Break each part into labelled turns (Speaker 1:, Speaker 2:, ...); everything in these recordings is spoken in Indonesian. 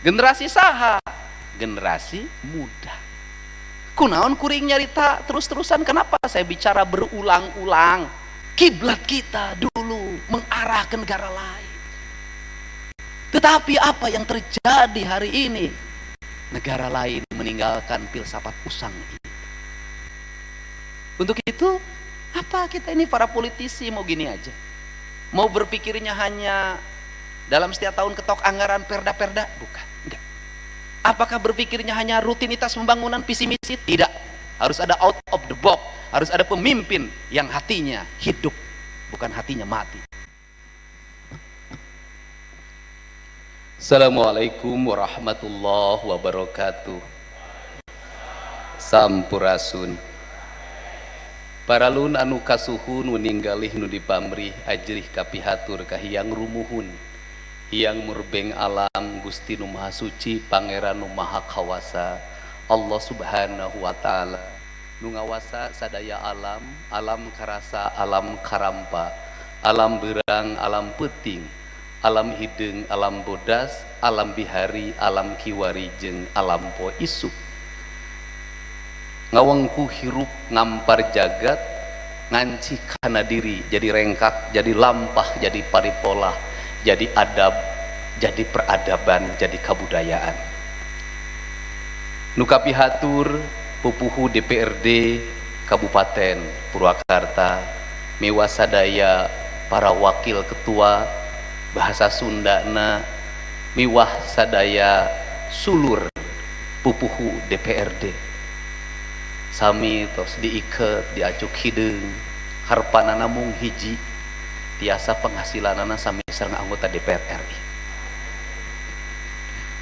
Speaker 1: Generasi saha? Generasi muda. Kunaon kuring nyarita terus-terusan? Kenapa saya bicara berulang-ulang? Kiblat kita dulu mengarah ke negara lain. Tetapi apa yang terjadi hari ini? Negara lain meninggalkan filsafat usang itu. Untuk itu, apa kita ini para politisi mau gini aja? Mau berpikirnya hanya dalam setiap tahun ketok anggaran perda-perda? Bukan, enggak. Apakah berpikirnya hanya rutinitas pembangunan visi misi? Tidak. Harus ada out of the box, harus ada pemimpin yang hatinya hidup, bukan hatinya mati. Assalamualaikum warahmatullahi wabarakatuh. Sampurasun. Paralun anu kasuhun meninggalih nu dipamrih ajrih kapihatur kahiyang rumuhun hiyang murbeng alam Gusti nu Maha Suci Pangeran nu Maha Kawasa Allah Subhanahu wa Ta'ala nu ngawasa sadaya alam, alam karasa, alam karampa, alam berang, alam peting, alam hideng, alam bodas, alam bihari, alam kiwari, jeung alam po isuk. Ngawengku hirup ngampar jagat, nganci kana diri, jadi rengkak, jadi lampah, jadi paripolah, jadi adab, jadi peradaban, jadi kabudayaan. Nu kapihatur pupuhu DPRD Kabupaten Purwakarta, miwah sadaya para wakil ketua bahasa Sundana, miwah sadaya sulur pupuhu DPRD. Sami tos diiket, diacuk hidung, harpanana mung hiji, tiasa penghasilanana sami sareng anggota DPR RI.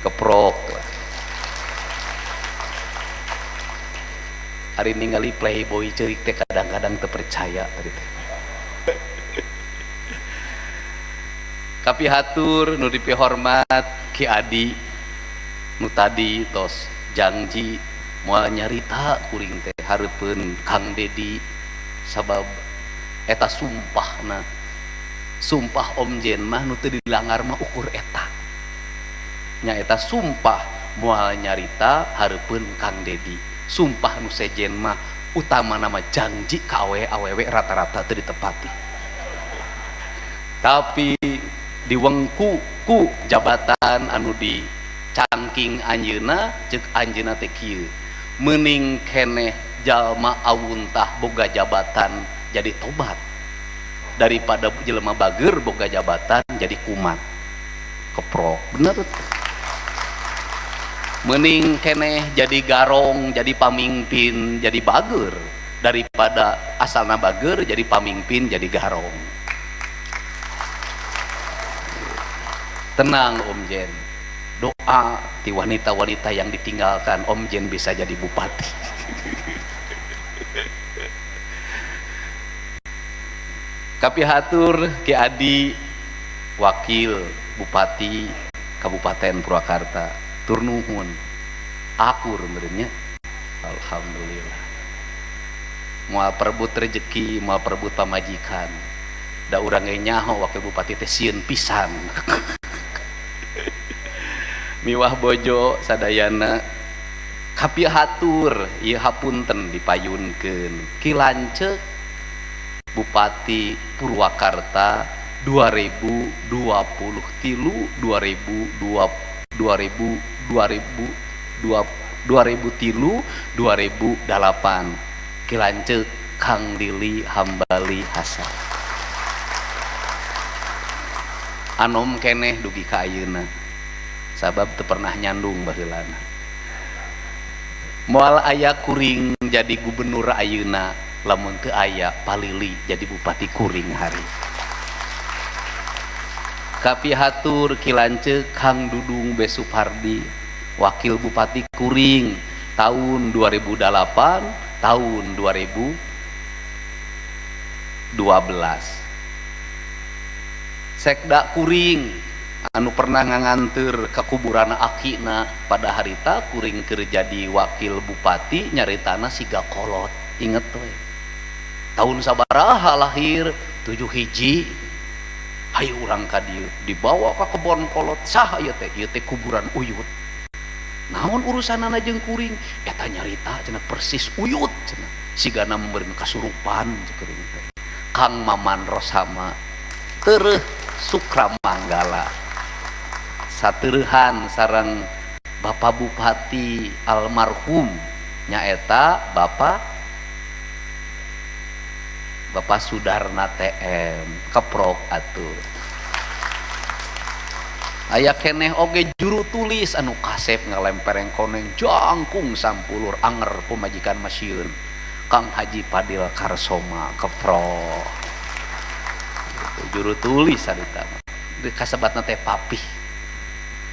Speaker 1: Keprok tuh. Hari ningali playboy cerik teh kadang-kadang terpercaya tadi teh. Kapihatur nu dipihormat Ki Adi nu tadi tos janji moal nyarita kuring teh hareupeun Kang Dedi sabab eta sumpahna, sumpah Om Jen mah nu teu dilanggar mah ukur eta nya, eta sumpah moal nyarita hareupeun Kang Dedi, sumpah nu sejen mah utama nama janji ka awewe rata-rata teu ditepati. Tapi diwengku ku jabatan anu di cangking anjeuna, ceuk anjeuna teh kieu, meuning keneh jalma awuntah boga jabatan jadi tobat daripada jelema bager boga jabatan jadi kumat. Keprok bener. Meuning keneh jadi garong jadi pamimpin jadi bager daripada asalna bager jadi pamimpin jadi garong. Tenang Om Jen, doa ti wanita-wanita yang ditinggalkan Om Jen bisa jadi bupati. Kapihatur Ki Adi wakil bupati Kabupaten Purwakarta, tur nuhun akur meureunnya. Alhamdulillah. Moal perebut rezeki, moal perebut pamajikan, da urang ge nyaho wakil bupati teh sieun pisan. Miwah bojo sadayana kapihatur ieu hapunten dipayunkeun Ki Lanceuk Bupati Purwakarta 2023 2008 Ki Lanceuk Kang Lili Hambali Hasan. Anom keneh dugi ka ayeuna sabab teu pernah nyandung baheulana. Moal aya kuring jadi gubernur ayeuna, lamun teu aya palili jadi bupati kuring hari. Kapihatur Ki Lanceuk Kang Dudung B. Supardi wakil bupati kuring tahun 2008 tahun 2012. Sekda kuring anu pernah nganganteur ke kuburan akina pada harita kuring keur jadi wakil bupati nyaritana siga kolot. Inget we tahun sabaraha lahir 7 hiji hayu urang ka dieu dibawa ka kebon kolot saha ieu teh kuburan Uyut. Naon urusanana jeung kuring eta nyarita cenah persis Uyut cenah sigana membeureun kasurupan kuring teh Kang Maman Rosama teureun Sukramanggala sateurehan sareng Bapak Bupati almarhum nyaeta Bapak Sudarna TM keprok atuh. Aya keneh oge juru tulis anu kasep ngalempereng koneng jangkung sampulur anger pemajikan masieun Kang Haji Padil Karsoma keprok. Juru tulis sarita kasebatna teh papih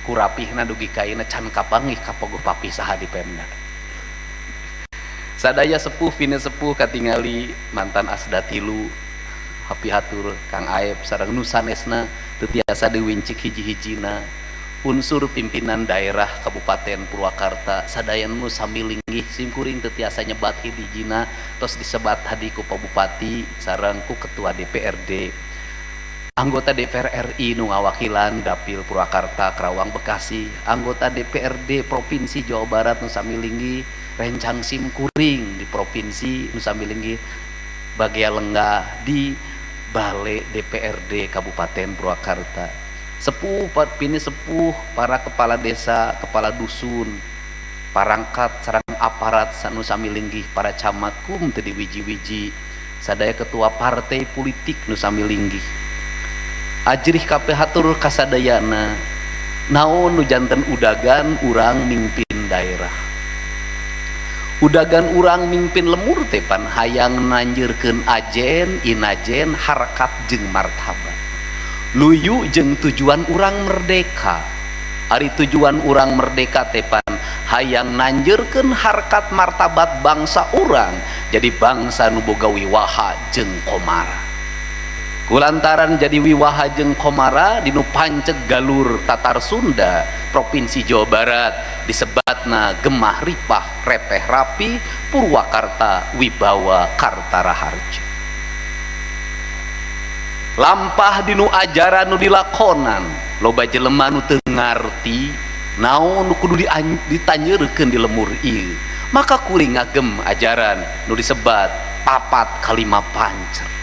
Speaker 1: kurapihna dugi kaina can kapanggih kapogoh papih saha di Pemda. Sadaya sepuh pina sepuh katingali mantan asda tilu hapi hatur Kang Aep sareng nu sanesna teu tiasa diwincik hiji-hijina unsur pimpinan daerah Kabupaten Purwakarta sadaya nu samilinggih simkuring teu tiasa nyebat hiji-hijina tos disebat hadi ku Pak Bupati sareng ku Ketua DPRD anggota DPR RI nu ngawakilan Dapil Purwakarta Karawang Bekasi anggota DPRD Provinsi Jawa Barat nu samilinggih rencang simkuring di Provinsi Nusa Milinggi bagian lenggah di Balai DPRD Kabupaten Purwakarta sepuh pini sepuh para kepala desa kepala dusun parangkat sareng aparat Nusa Milinggi para camat kum teu diwiji-wiji sadaya ketua partai politik Nusa Milinggi ajrih kabeh hatur kasadayana naon nu janten udagan urang mimpin daerah udagan urang mimpin lemur tepan hayang nanjeurkeun ajen inajen harkat jeung martabat luyu jeung tujuan urang merdeka ari tujuan urang merdeka tepan hayang nanjeurkeun harkat martabat bangsa urang jadi bangsa nu boga wiwaha jeung komara kulantaran jadi wiwaha jeung komara dinu panceg galur Tatar Sunda Provinsi Jawa Barat disebatna gemah ripah repeh rapi Purwakarta wibawa Kartaraharja lampah dinu ajaran nu dilakonan loba jelema nu teu ngarti naon nu kudu ditanyeurkeun di lemur ieu maka kuring ngagem ajaran nu disebat papat kalima pancer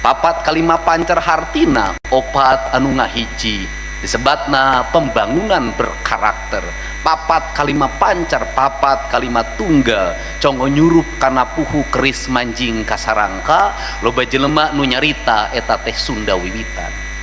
Speaker 1: papat kalima pancer hartina opat anu ngahiji disebatna pembangunan berkarakter papat kalima pancer papat kalima tunggal congo nyurup kana puhu keris manjing kasarangka loba jelema nu nyarita eta teh Sunda Wiwitan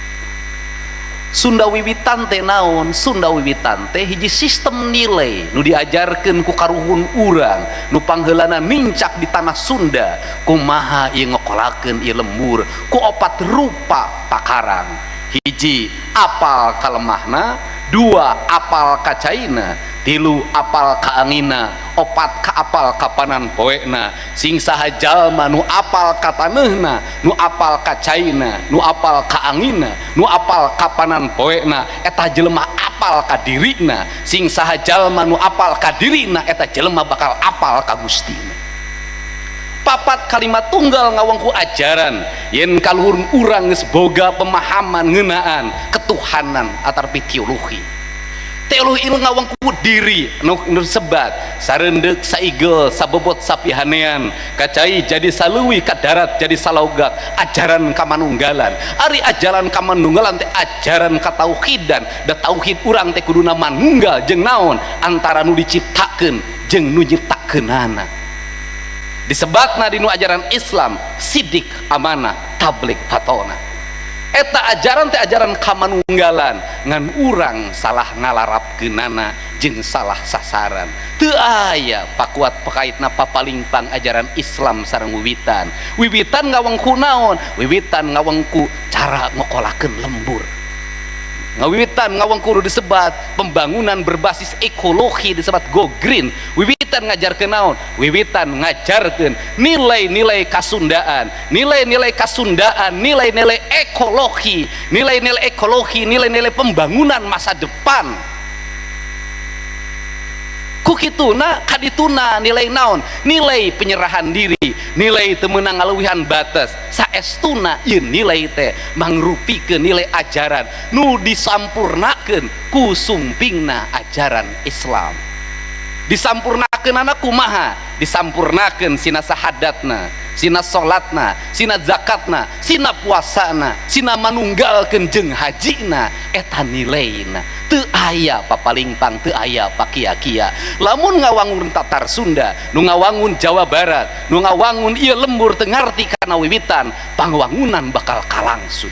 Speaker 1: Sunda Wiwitan teh naon Sunda Wiwitan teh hiji sistem nilai nu diajarkeun ku karuhun urang nu pangheulana mincak di tanah Sunda kumaha ieu ngokolakeun ieu lembur ku opat rupa pakarang hiji apal kalemahna dua apal kacaina tilu apal kaangina opat ka apal kapanan poekna sing saha jalma nu apal kataneuhna nu apal kacaina nu apal kaangina nu apal kapanan poekna eta jelema apal ka dirina sing saha jalma nu apal ka dirina eta jelema bakal apal ka Gustina papat kalimat tunggal ngawangku ajaran yen kaluhur urang geus boga pemahaman ngeunaan ketuhanan atarpi teologi teologi ngawangku diri nu sebat sareundek saigel sabobot sapihanean kacai jadi saleuwi ka darat jadi salaugak ajaran kamanunggalan ari ajaran kamanunggalan teh ajaran katauhidan da tauhid urang teh kuduna manunggal jeung naon antara nu diciptakeun jeung nu nyiptakeunana disebatna dinu ajaran Islam sidik amanah tablik fatona eta ajaran teh ajaran kamanunggalan ngan urang salah ngalarapkeunana jeung salah sasaran teu aya pakuat pakaitna papalimpang ajaran Islam sareng wiwitan ngawengku naon wiwitan ngawengku cara ngokolakeun lembur ngawiwitan ngawang kudu disebat pembangunan berbasis ekologi disebat go green wiwitan ngajarkeun naon wiwitan ngajarkeun nilai-nilai kasundaan nilai-nilai kasundaan nilai-nilai ekologi nilai-nilai pembangunan masa depan Kukituna kadituna nilai naon, nilai penyerahan diri, nilai temenang ngaluwihan batas saestuna ieu nilai teh mangrupikeun nilai ajaran nu disampurnakeun ku sumpingna ajaran Islam. Disampurnakeun anak kumaha? Disampurnakeun sina sahadatna, sina salatna, sina zakatna, sina puasana, sina manunggalkeun jeung hajina, eta nilaina teu aya papalingpang, teu aya pakia-kia. Lamun ngawangun Tatar Sunda, nu ngawangun Jawa Barat, nu ngawangun ieu lembur teu ngarti kana wiwitan, pangwangunan bakal kalangsud.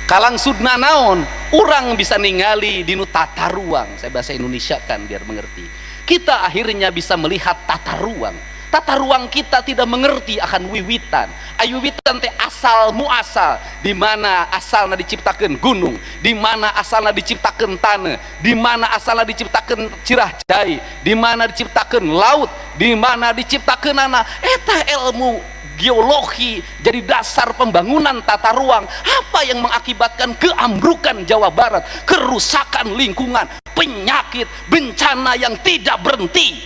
Speaker 1: Kalangsudna naon? Urang bisa ningali dinu tata ruang. Saya bahasa Indonesia kan biar mengerti. Kita akhirnya bisa melihat tata ruang. Tata ruang kita tidak mengerti akan wiwitan. Ayo wiwitan teh asal muasal, di mana asalna diciptakeun gunung, di mana asalna diciptakeun tanah, di mana asalna diciptakeun cirah cai, di mana diciptakeun laut, di mana diciptakeun eta ilmu geologi jadi dasar pembangunan tata ruang. Apa yang mengakibatkan keambrukan Jawa Barat, kerusakan lingkungan, penyakit, bencana yang tidak berhenti?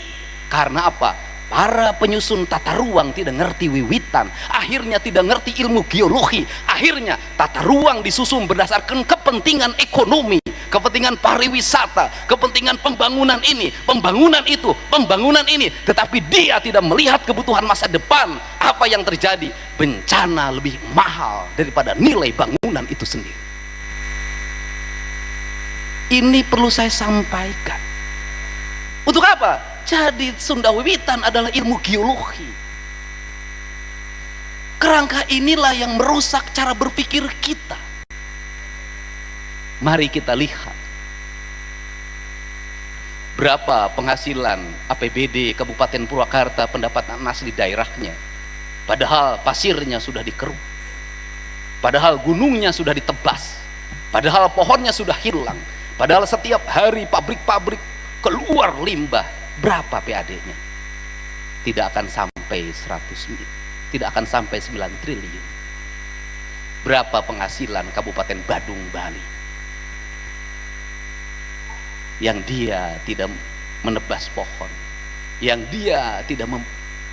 Speaker 1: Karena apa? Para penyusun tata ruang tidak ngerti wiwitan, akhirnya tidak ngerti ilmu geologi, akhirnya tata ruang disusun berdasarkan kepentingan ekonomi, kepentingan pariwisata, kepentingan pembangunan ini, pembangunan itu, pembangunan ini, tetapi dia tidak melihat kebutuhan masa depan. Apa yang terjadi? Bencana lebih mahal daripada nilai bangunan itu sendiri. Ini perlu saya sampaikan. Untuk apa? Jadi Sunda Wiwitan adalah ilmu geologi. Kerangka inilah yang merusak cara berpikir kita. Mari kita lihat berapa penghasilan APBD Kabupaten Purwakarta pendapatan asli daerahnya, padahal pasirnya sudah dikeruk, padahal gunungnya sudah ditebas, padahal pohonnya sudah hilang, padahal setiap hari pabrik-pabrik keluar limbah. Berapa PAD-nya? Tidak akan sampai 100 miliar, tidak akan sampai 9 triliun. Berapa penghasilan Kabupaten Badung, Bali, yang dia tidak menebas pohon, yang dia tidak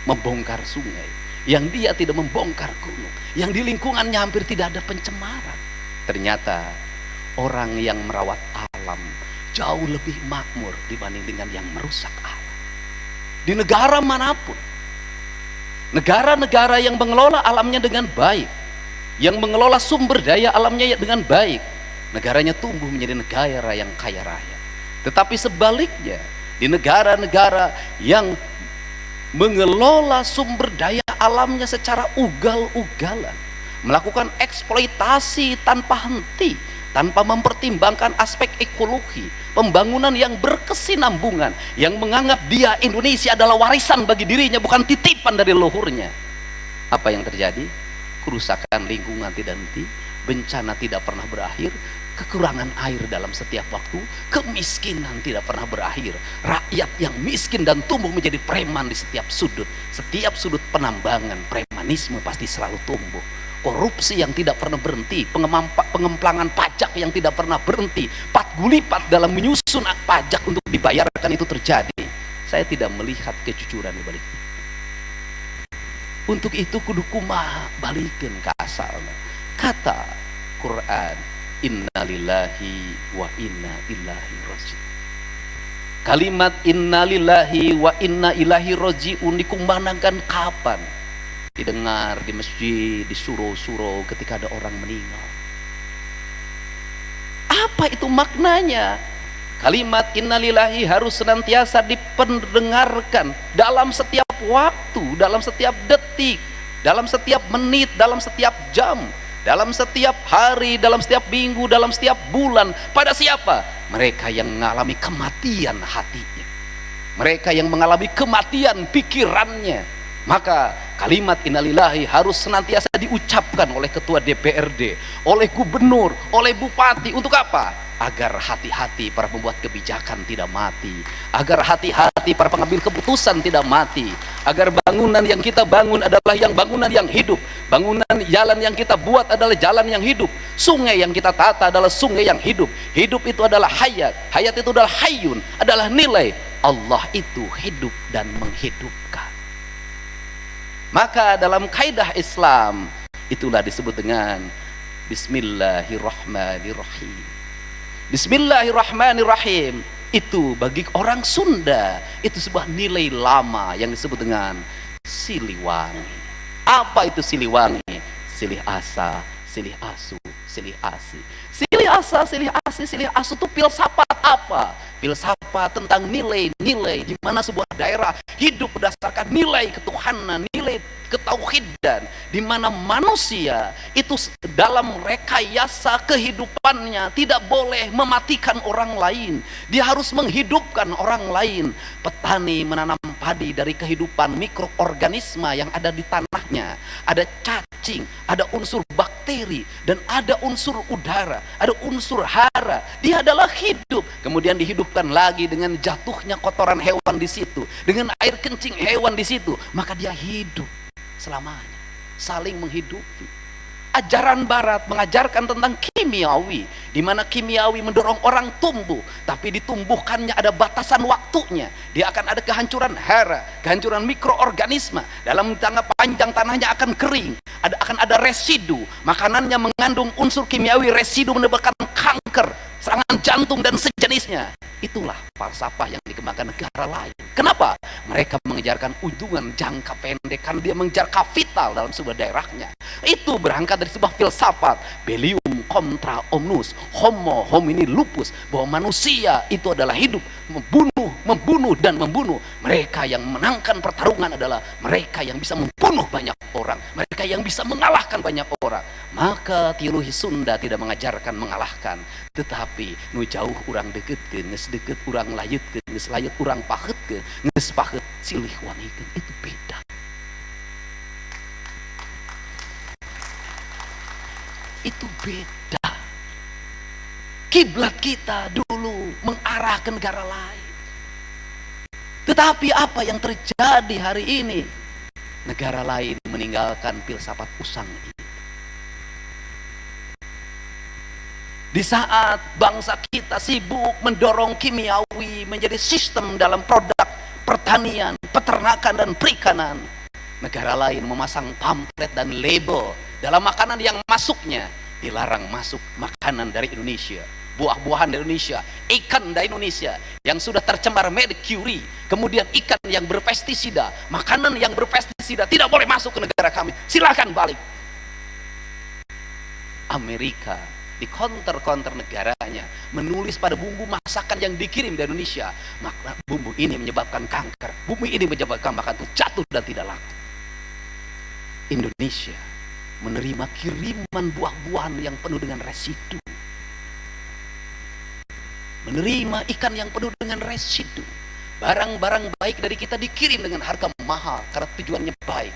Speaker 1: membongkar sungai, yang dia tidak membongkar gunung, yang di lingkungannya hampir tidak ada pencemaran. Ternyata orang yang merawat alam jauh lebih makmur dibanding dengan yang merusak alam. Di negara manapun, negara-negara yang mengelola alamnya dengan baik, yang mengelola sumber daya alamnya dengan baik, negaranya tumbuh menjadi negara yang kaya raya. Tetapi sebaliknya, di negara-negara yang mengelola sumber daya alamnya secara ugal-ugalan, melakukan eksploitasi tanpa henti, tanpa mempertimbangkan aspek ekologi, pembangunan yang berkesinambungan, yang menganggap dia Indonesia adalah warisan bagi dirinya, bukan titipan dari leluhurnya. Apa yang terjadi? Kerusakan lingkungan tidak henti, bencana tidak pernah berakhir, kekurangan air dalam setiap waktu, kemiskinan tidak pernah berakhir, rakyat yang miskin dan tumbuh menjadi preman di setiap sudut penambangan, premanisme pasti selalu tumbuh. Korupsi yang tidak pernah berhenti, pengemplangan pajak yang tidak pernah berhenti, patgulipat dalam menyusun pajak untuk dibayarkan itu terjadi. Saya tidak melihat kejujuran di balik itu. Untuk itu kudu kumaha balikeun ka asalna. Kata Quran, innalillahi wa inna ilaihi raji'un. Kalimat innalillahi wa inna ilaihi raji'un dikumandangkan kapan? Didengar di masjid, di surau-surau ketika ada orang meninggal. Apa itu maknanya? Kalimat innalillahi harus senantiasa dipendengarkan dalam setiap waktu, dalam setiap detik, dalam setiap menit, dalam setiap jam, dalam setiap hari, dalam setiap minggu, dalam setiap bulan. Pada siapa? Mereka yang mengalami kematian hatinya, mereka yang mengalami kematian pikirannya. Maka kalimat innalillahi harus senantiasa diucapkan oleh ketua DPRD, oleh gubernur, oleh bupati. Untuk apa? Agar hati-hati para pembuat kebijakan tidak mati, agar hati-hati para pengambil keputusan tidak mati, agar bangunan yang kita bangun adalah bangunan yang hidup, bangunan jalan yang kita buat adalah jalan yang hidup, sungai yang kita tata adalah sungai yang hidup. Hidup itu adalah hayat, hayat itu adalah hayyun, adalah nilai. Allah itu hidup dan menghidupkan. Maka dalam kaidah Islam itulah disebut dengan Bismillahirrahmanirrahim. Bismillahirrahmanirrahim itu bagi orang Sunda itu sebuah nilai lama yang disebut dengan Siliwangi. Apa itu Siliwangi? Silih asa, silih asu, silih asi. Silih asa, silih asi, silih asu itu filsafat apa? Filsafat tentang nilai-nilai di mana sebuah daerah hidup berdasarkan nilai ketuhanan, nilai ketauhidan, di mana manusia itu dalam rekayasa kehidupannya tidak boleh mematikan orang lain. Dia harus menghidupkan orang lain. Petani menanam padi dari kehidupan mikroorganisme yang ada di tanahnya. Ada cacing, ada unsur bakteri, dan ada unsur udara, ada unsur hara. Dia adalah hidup. Kemudian dihidupkan lagi dengan jatuhnya kotoran hewan di situ, dengan air kencing hewan di situ, maka dia hidup selamanya, saling menghidupi. Ajaran barat mengajarkan tentang kimiawi, di mana kimiawi mendorong orang tumbuh, tapi ditumbuhkannya ada batasan waktunya. Dia akan ada kehancuran hara, kehancuran mikroorganisme. Dalam jangka panjang tanahnya akan kering, akan ada residu. Makanannya mengandung unsur kimiawi, residu menyebabkan kanker, serangan jantung dan sejenisnya. Itulah falsafah yang dikembangkan negara lain. Kenapa? Mereka mengejarkan ujungan jangka pendek, karena dia mengejar kapital dalam sebuah daerahnya. Itu berangkat dari sebuah filsafat Bellium contra omnus, homo homini lupus, bahwa manusia itu adalah hidup, membunuh dan membunuh. Mereka yang menangkan pertarungan adalah mereka yang bisa membunuh banyak orang, mereka yang bisa mengalahkan banyak orang. Maka teologi Sunda tidak mengajarkan mengalahkan, tetapi nu jauh orang deketkeun, geus deket orang layutkeun, geus layut orang paheutkeun, geus paheut silih wangikeun. Itu beda. Itu beda. Kiblat kita dulu mengarah ke negara lain. Tetapi apa yang terjadi hari ini? Negara lain meninggalkan filsafat usang ini. Di saat bangsa kita sibuk mendorong kimiawi menjadi sistem dalam produk pertanian, peternakan, dan perikanan, negara lain memasang pamflet dan label dalam makanan yang masuknya. Dilarang masuk makanan dari Indonesia, buah-buahan dari Indonesia, ikan dari Indonesia yang sudah tercemar merkuri, kemudian ikan yang berpestisida, makanan yang berpestisida tidak boleh masuk ke negara kami, silakan balik. Amerika di counter negaranya menulis pada bumbu masakan yang dikirim dari Indonesia, maka bumbu ini menyebabkan kanker, bumbu ini menyebabkan makanan itu jatuh dan tidak laku. Indonesia menerima kiriman buah-buahan yang penuh dengan residu, menerima ikan yang penuh dengan residu. Barang-barang baik dari kita dikirim dengan harga mahal karena tujuannya baik.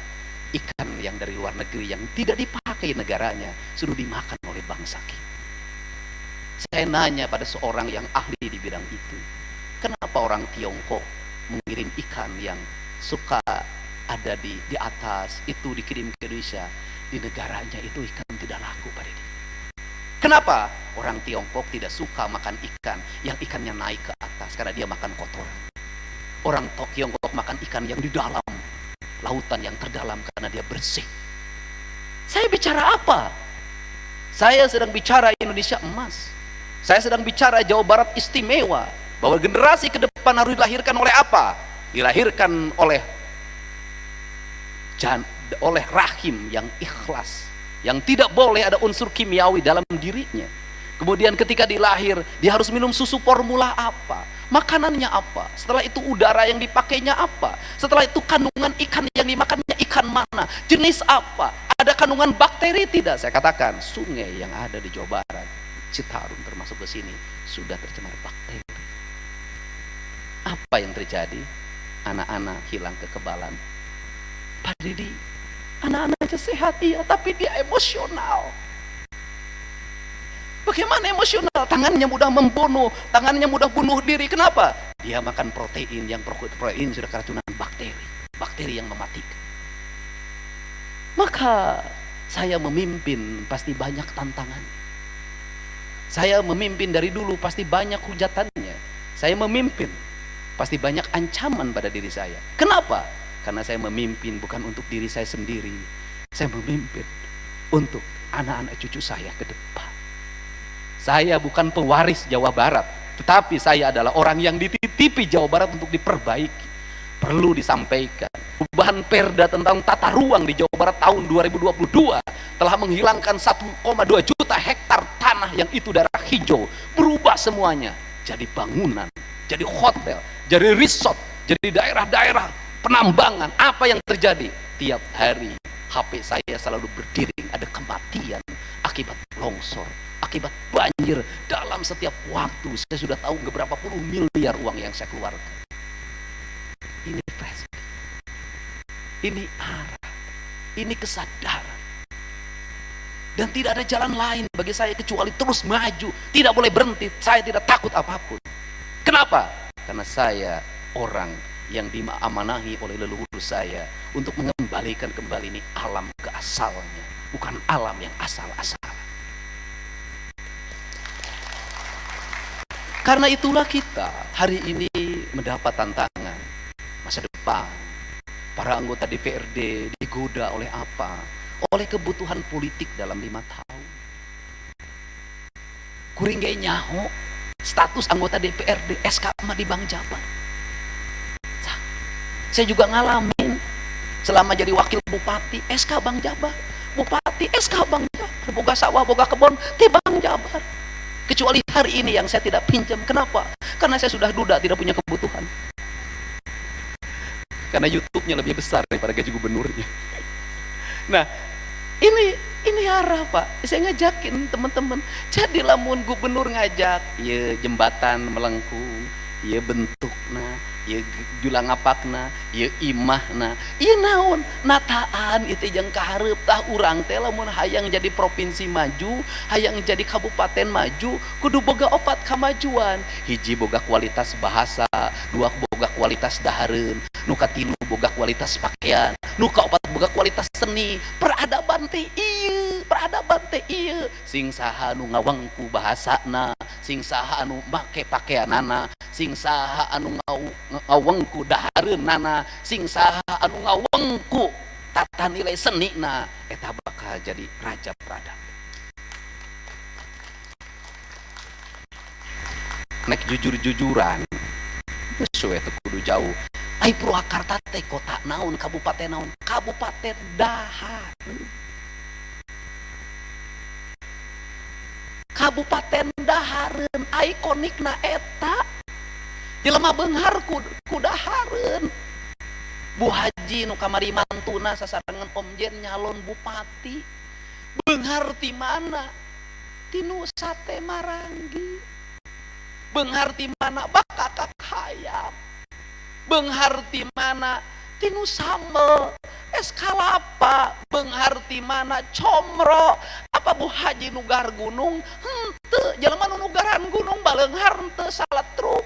Speaker 1: Ikan yang dari luar negeri yang tidak dipakai negaranya sudah dimakan oleh bangsa kita. Saya nanya pada seorang yang ahli di bidang itu, kenapa orang Tiongkok mengirim ikan yang suka ada di atas itu dikirim ke Indonesia, di negaranya itu ikan tidak laku Pak Deddy? Kenapa? Orang Tiongkok tidak suka makan ikan yang ikannya naik ke atas karena dia makan kotoran. Orang Tiongkok makan ikan yang di dalam lautan yang terdalam karena dia bersih. Saya bicara apa? Saya sedang bicara Indonesia emas. Saya sedang bicara Jawa Barat istimewa, bahwa generasi ke depan harus dilahirkan oleh apa? Dilahirkan oleh rahim yang ikhlas, yang tidak boleh ada unsur kimiawi dalam dirinya. Kemudian ketika dilahir, dia harus minum susu formula apa? Makanannya apa? Setelah itu udara yang dipakainya apa? Setelah itu kandungan ikan yang dimakannya ikan mana? Jenis apa? Ada kandungan bakteri tidak? Saya katakan sungai yang ada di Jawa Barat, Citarum termasuk ke sini, sudah tercemar bakteri. Apa yang terjadi? Anak-anak hilang kekebalan. Pak Deddy, anak-anaknya sehat iya, tapi dia emosional. Bagaimana emosional? Tangannya mudah membunuh, tangannya mudah bunuh diri. Kenapa? Dia makan protein yang protein sudah keracunan bakteri. bakteri yang mematikan. Maka saya memimpin pasti banyak tantangan. Saya memimpin dari dulu pasti banyak hujatannya. Saya memimpin pasti banyak ancaman pada diri saya. Kenapa? Karena saya memimpin bukan untuk diri saya sendiri. Saya memimpin untuk anak-anak cucu saya ke depan. Saya bukan pewaris Jawa Barat, tetapi saya adalah orang yang dititipi Jawa Barat untuk diperbaiki. Perlu disampaikan, perubahan perda tentang tata ruang di Jawa Barat tahun 2022 telah menghilangkan 1,2 juta hektar tanah yang itu daerah hijau, berubah semuanya jadi bangunan, jadi hotel, jadi resort, jadi daerah-daerah penambangan. Apa yang terjadi? Tiap hari HP saya selalu berdering, ada kematian akibat longsor, akibat banjir. Dalam setiap waktu saya sudah tahu berapa puluh miliar uang yang saya keluarkan. Ini presiden, ini arah, ini kesadaran, dan tidak ada jalan lain bagi saya kecuali terus maju, tidak boleh berhenti. Saya tidak takut apapun. Kenapa? Karena saya orang yang diamanahi oleh leluhur saya untuk mengembalikan kembali ini alam ke asalnya, bukan alam yang asal-asalan. Karena itulah kita hari ini mendapat tantangan. Masa depan para anggota DPRD digoda oleh apa? Oleh kebutuhan politik dalam 5 tahun. Kuring ge nyaho status anggota DPRD SK mah di Bang Jabar. Saya juga ngalamin selama jadi wakil bupati SK Bang Jabar, bupati SK Bang Jabar, boga sawah boga kebon ti Bang Jabar. Kecuali hari ini yang saya tidak pinjam. Kenapa? Karena saya sudah duda, tidak punya kebutuhan. Karena YouTube-nya lebih besar daripada gaji gubernurnya. Nah, ini arah Pak. Saya ngajakin teman-teman, jadi lamun gubernur ngajak, ya jembatan melengkung, ya bentukna, ya julang apakna, ya imahna, ya naon nataan itu yang kaharep tah urang teh lamun hayang jadi provinsi maju, hayang jadi kabupaten maju, kudu boga opat kamajuan. Hiji boga kualitas bahasa, dua boga kualitas dahareun, nu katilu boga kualitas pakaian, nu kaopat boga kualitas seni, peradaban teh ieu, peradaban teh ieu. Sing saha nu ngawengku bahasana, sing saha anu make pakaianana, sing saha anu ngawengku dahareunana, sing saha anu ngawengku tata nilai senina, eta bakal jadi raja peradaban. Nek jujur-jujuran sesuai teu kudu jauh. Ai Purwakarta teh kota naon, kabupaten naon? Kabupaten Dahar. Kabupaten Dahareun ikonikna eta. Jelema beunghar ku Dahareun. Bu Haji nu kamari mantuna sasarangan Omjen nyalon bupati. Beunghar ti mana? Ti nu Sate Maranggi. Beunghar ti mana? Bakakak Hayam. Beunghar ti mana? Ti nu Sambel, es kalapa. Beunghar ti mana? Comro. Apa Bu Haji nugar gunung? Henteu, jelema nu nugaran gunung baleunghar henteu salatruk.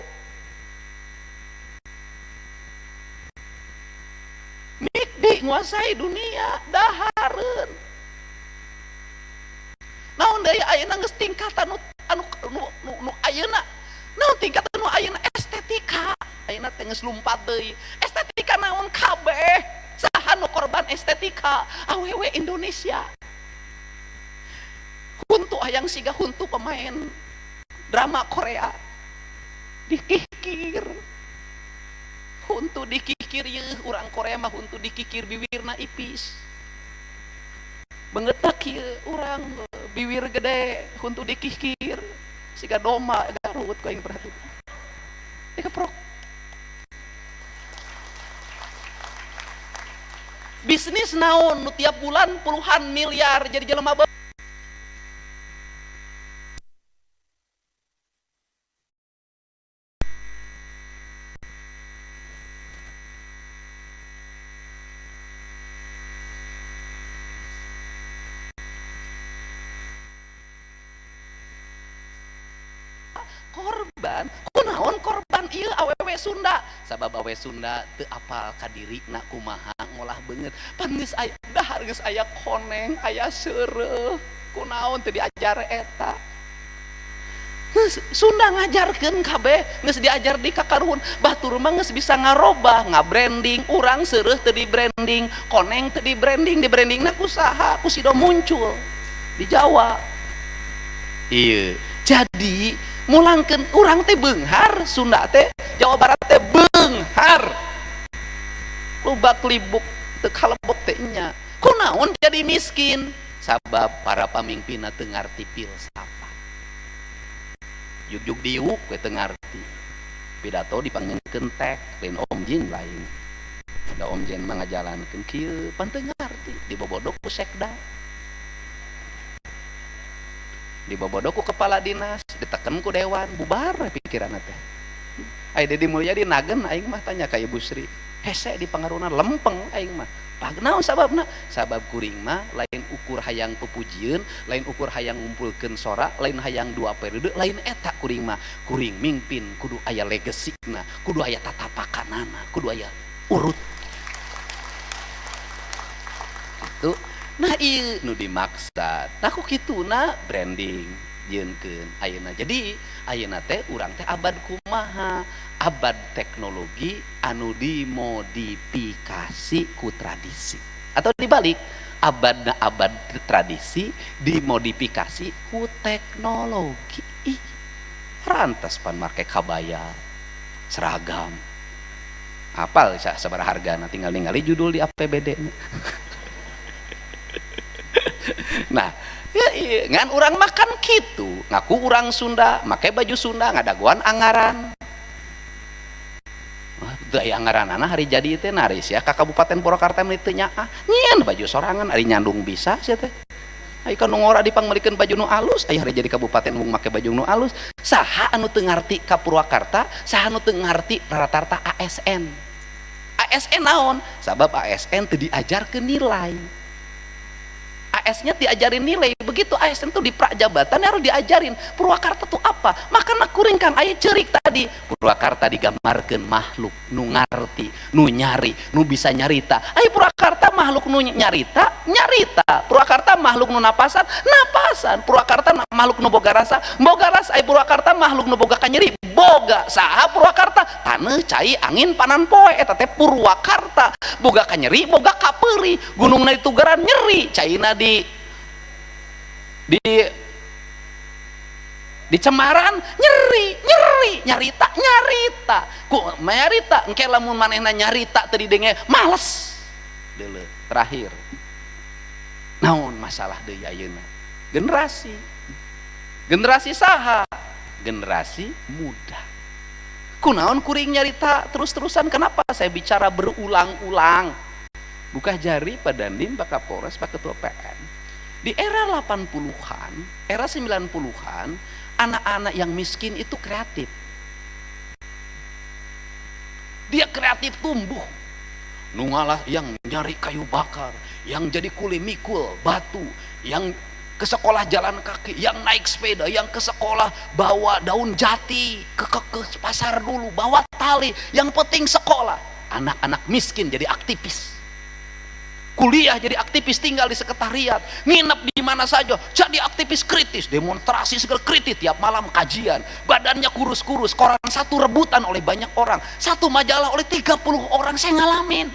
Speaker 1: Mikdi nguasai dunia Dahareun. Naon deui ayeuna geus tingkatan nu ayeuna. Naon tingkatan nu ayeuna estetika. Ayeuna teh geus lumpat deui. Estetika naon kabeh? Saha nu korban estetika? Awewe Indonesia. Huntu hayang siga huntu pemain drama Korea. Dikikir. Huntu dikikir yeuh, urang Korea mah huntu dikikir bibirna ipis. Bengetak ieu urang bibir gede, huntu dikikir. Siga doma Garut ku aing perhatikan. Dikeprok. Bisnis naon nu tiap bulan puluhan miliar jadi jelema korban. Kunaon korban ieu awewe Sunda sabab awe Sunda teu apal ka diri na kumaha ngolah beungeut pan geus aya dahar geus aya koneng aya seureuh kunaon teu diajar eta. Sunda ngajarkeun kabeh geus diajar di kakaruhun batur mah geus bisa ngarobah ngabranding urang seureuh teu di branding koneng teu di brandingna ku saha ku sido muncul di Jawa. Iya jadi mulangkeun urang teh beunghar Sunda teh Jawa Barat teh beunghar lubak libuk teu kalebok teh nya kunaon jadi miskin sabab para pamimpinna teu ngarti filsafat. Yuk diuk we teu ngarti pidato dipanggeukeun tek lain Om Jin lain da Om Jin mah ngajalankeun kieu pan teu ngarti dibobodok ku sekda dibobodok ku kepala dinas diteken ku dewan bubar pikiranna teh ai Dedi Mulyadi nagen aing mah tanya ka Ibu Sri hese di pangarunan lempeng aing mah naon sababna sabab kuring mah lain ukur hayang pepujieun lain ukur hayang ngumpulkeun sora lain hayang 2 periode lain eta kuring mah kuring mimpin kudu aya legasina kudu aya tatapakanana kudu aya urut itu nah ieu nu dimaksud nah ku kituna branding yeunkeun ayeuna jadi ayeuna teh urang teh abad kumaha abad teknologi anu dimodifikasi ku tradisi atau dibalik abadna abad tradisi dimodifikasi ku teknologi. Ih, rantas pan make kabaya seragam apal sabaraha hargana tinggal ningali judul di APBD nah ya iya ngan urang makan kitu ngaku urang Sunda make baju Sunda ngadaguan anggaran daya anggaranana hari jadi teh naris ya ka Kabupaten Purwakarta teu nyaah nyieun baju sorangan ari nyandung bisa sia teh ai kan ngora dipangmelikeun baju nu alus aya hari jadi kabupaten mung make baju nu alus saha anu teu ngarti ka Purwakarta saha anu teu ngarti rata-rata ASN naon sabab ASN teu diajarkeun nilai AS-nya diajarin nilai begitu ASN tuh di prajabatan harus diajarin Purwakarta tuh apa makanya kuring Kang aya cerik tadi Purwakarta digambarkeun makhluk nu ngarti nu nyari nu bisa nyarita aya Purwakarta makhluk nu nyarita Purwakarta makhluk nu napasan Purwakarta makhluk nu boga rasa aya Purwakarta makhluk nu boga kanyeri boga saha Purwakarta taneuh cai angin panan poe eta teh Purwakarta boga kanyeri boga kapeuri gunungna ditugaran nyeri caina di Cemaran nyarita ku nyarita engke lamun manehna nyarita teu didenge males deuleu terakhir naon masalah deui ayeuna generasi saha generasi muda kunaon kuring nyarita terus-terusan kenapa saya bicara berulang-ulang buka jari Pak Dandim, Pak Kapolres, Pak Ketua PN di era 80-an, era 90-an anak-anak yang miskin itu kreatif dia kreatif tumbuh nungalah yang nyari kayu bakar yang jadi kuli mikul batu yang ke sekolah jalan kaki yang naik sepeda yang ke sekolah bawa daun jati ke pasar dulu bawa tali yang penting sekolah anak-anak miskin jadi aktivis kuliah jadi aktivis tinggal di sekretariat nginep di mana saja jadi aktivis kritis demonstrasi segala kritis tiap malam kajian badannya kurus-kurus koran satu rebutan oleh banyak orang satu majalah oleh 30 orang saya ngalamin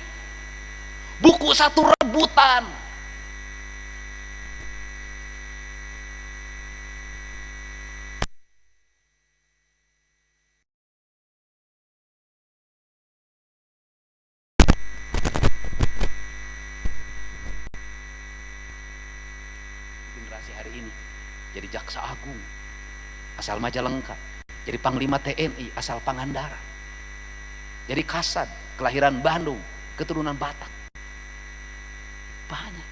Speaker 1: buku satu rebutan hari ini jadi jaksa agung asal Majalengka jadi panglima TNI asal Pangandaran jadi Kasad kelahiran Bandung keturunan Batak banyak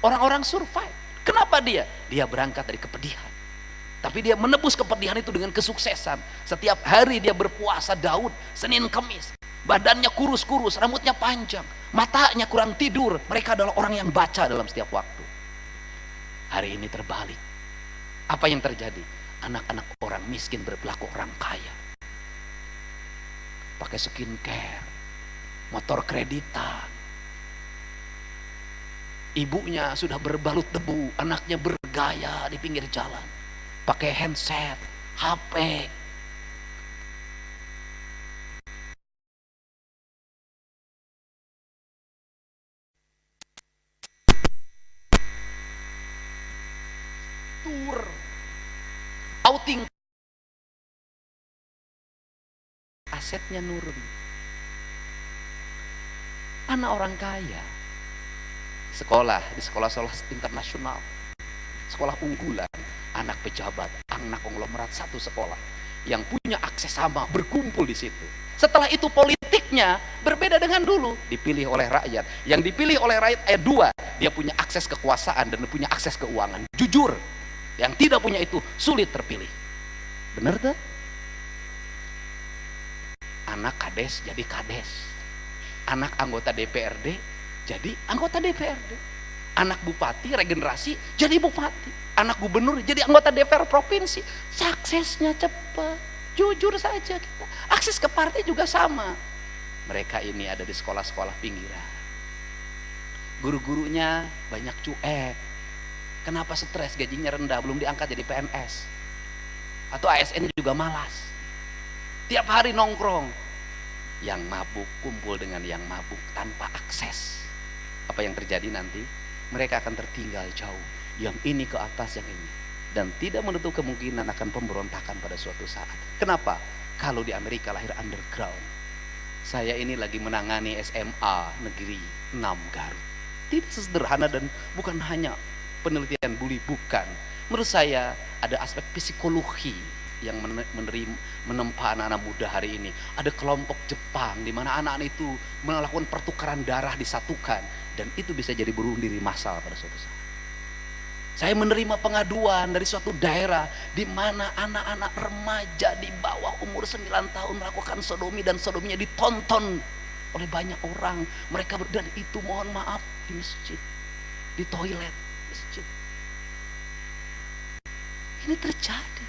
Speaker 1: orang-orang survive kenapa dia berangkat dari kepedihan tapi dia menebus kepedihan itu dengan kesuksesan setiap hari dia berpuasa Daud Senin Kemis badannya kurus-kurus rambutnya panjang matanya kurang tidur mereka adalah orang yang baca dalam setiap waktu. Hari ini terbalik. Apa yang terjadi? Anak-anak orang miskin berperilaku orang kaya. pakai skincare, motor kreditan. Ibunya sudah berbalut debu, anaknya bergaya di pinggir jalan, pakai handset, HP. Tur, outing, asetnya nurun. Anak orang kaya sekolah di sekolah-sekolah internasional, sekolah unggulan, anak pejabat, anak konglomerat satu sekolah yang punya akses sama berkumpul di situ. Setelah itu politiknya berbeda dengan dulu, dipilih oleh rakyat. Yang dipilih oleh rakyat dua, dia punya akses kekuasaan dan punya akses keuangan. Jujur, yang tidak punya itu sulit terpilih. Benar tuh? Anak kades jadi kades, anak anggota DPRD jadi anggota DPRD, anak bupati regenerasi jadi bupati, anak gubernur jadi anggota DPR provinsi. Suksesnya cepat. Jujur saja kita. Akses ke partai juga sama. Mereka ini ada di sekolah-sekolah pinggiran. Guru-gurunya banyak cuek. Kenapa stres? Gajinya rendah, belum diangkat jadi PNS. Atau ASN juga malas. Tiap hari nongkrong. Yang mabuk kumpul dengan yang mabuk tanpa akses. Apa yang terjadi nanti? Mereka akan tertinggal jauh. Yang ini ke atas, yang ini. Dan tidak menutup kemungkinan akan pemberontakan pada suatu saat. Kenapa? Kalau di Amerika lahir underground. Saya ini lagi menangani SMA Negeri 6 Garut. Tidak sederhana dan bukan hanya penelitian bully, bukan. Menurut saya ada aspek psikologi yang menempa anak-anak muda hari ini. Ada kelompok Jepang di mana anak-anak itu melakukan pertukaran darah, disatukan, dan itu bisa jadi bunuh diri massal pada suatu saat. Saya menerima pengaduan dari suatu daerah di mana anak-anak remaja di bawah umur 9 tahun melakukan sodomi, dan sodominya ditonton oleh banyak orang. Mereka dan itu mohon maaf di masjid, di toilet masjid. Ini terjadi.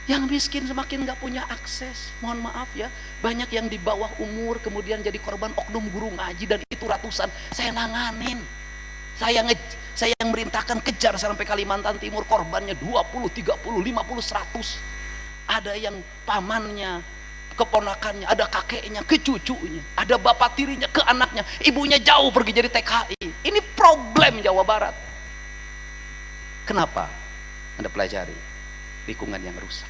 Speaker 1: Yang miskin semakin gak punya akses. Mohon maaf ya, banyak yang di bawah umur kemudian jadi korban oknum guru ngaji, dan itu ratusan. Saya nanganin, saya yang merintahkan kejar sampai Kalimantan Timur. Korbannya 20, 30, 50, 100. Ada yang pamannya, keponakannya, ada kakeknya, ke cucunya, ada bapak tirinya, ke anaknya, ibunya jauh pergi jadi TKI. Ini problem Jawa Barat. Kenapa? Anda pelajari lingkungan yang rusak,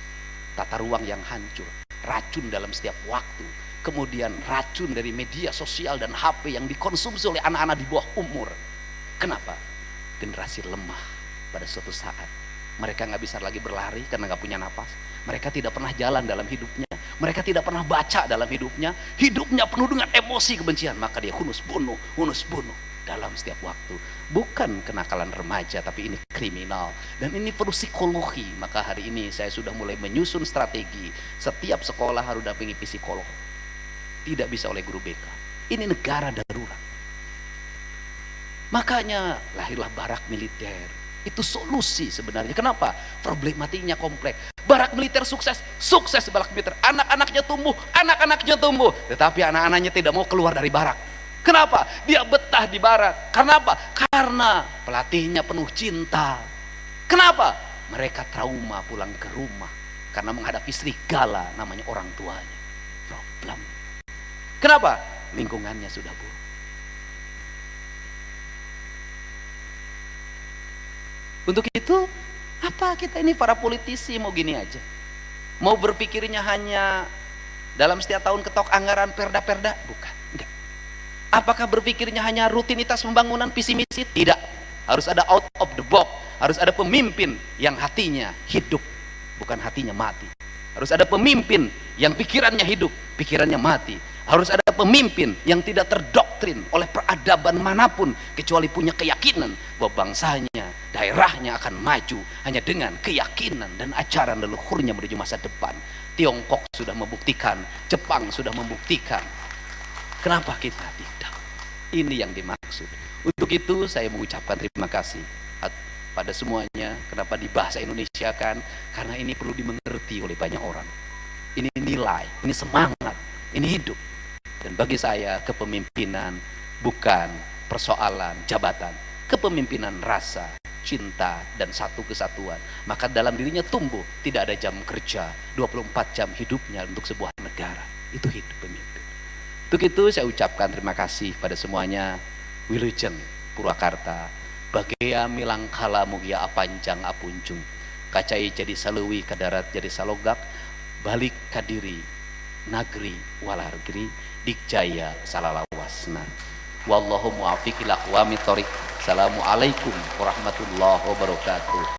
Speaker 1: tata ruang yang hancur, racun dalam setiap waktu, kemudian racun dari media sosial dan HP yang dikonsumsi oleh anak-anak di bawah umur. Kenapa? Generasi lemah pada suatu saat. Mereka nggak bisa lagi berlari karena nggak punya napas. Mereka tidak pernah jalan dalam hidupnya. Mereka tidak pernah baca dalam hidupnya. Hidupnya penuh dengan emosi kebencian. Maka dia hunus bunuh dalam setiap waktu. Bukan kenakalan remaja, tapi ini kriminal. Dan ini perlu psikologi. Maka hari ini saya sudah mulai menyusun strategi. Setiap sekolah harus dampingi psikolog. Tidak bisa oleh guru BK. Ini negara darurat. Makanya lahirlah barak militer. Itu solusi sebenarnya. Kenapa? Problematiknya kompleks. Barak militer sukses barak militer. Anak-anaknya tumbuh. Tetapi anak-anaknya tidak mau keluar dari barak. Kenapa? Dia betah di barak. Karena apa? Karena pelatihnya penuh cinta. Kenapa? Mereka trauma pulang ke rumah karena menghadapi serigala namanya orang tuanya. Problem. Kenapa? Lingkungannya sudah buruk. Untuk itu, apa kita ini para politisi mau gini aja? Mau berpikirnya hanya dalam setiap tahun ketok anggaran perda-perda? Bukan, enggak. Apakah berpikirnya hanya rutinitas pembangunan visi misi? Tidak. Harus ada out of the box. Harus ada pemimpin yang hatinya hidup, bukan hatinya mati. Harus ada pemimpin yang pikirannya hidup, pikirannya mati. Harus ada pemimpin yang tidak terdoktrin oleh peradaban manapun, kecuali punya keyakinan bahwa bangsanya, daerahnya akan maju hanya dengan keyakinan dan ajaran leluhurnya menuju masa depan. Tiongkok sudah membuktikan, Jepang sudah membuktikan. Kenapa kita tidak? Ini yang dimaksud. Untuk itu saya mengucapkan terima kasih pada semuanya. Kenapa dibahasa Indonesia kan? Karena ini perlu dimengerti oleh banyak orang. Ini nilai, ini semangat, ini hidup. Dan bagi saya kepemimpinan bukan persoalan jabatan, kepemimpinan rasa, cinta, dan satu kesatuan. Maka dalam dirinya tumbuh, tidak ada jam kerja, 24 jam hidupnya untuk sebuah negara. Itu hidup pemimpin. Untuk itu saya ucapkan terima kasih pada semuanya. Wilujeng Purwakarta, bagea milang kalamu ya apanjang apunjung, kacai jadi saluwi ke darat jadi salogak, balik kadiri nagri walargri dikjaya salalawasna. Wallahu muwaffiq ila aqwamit thoriq. Assalamualaikum warahmatullahi wabarakatuh.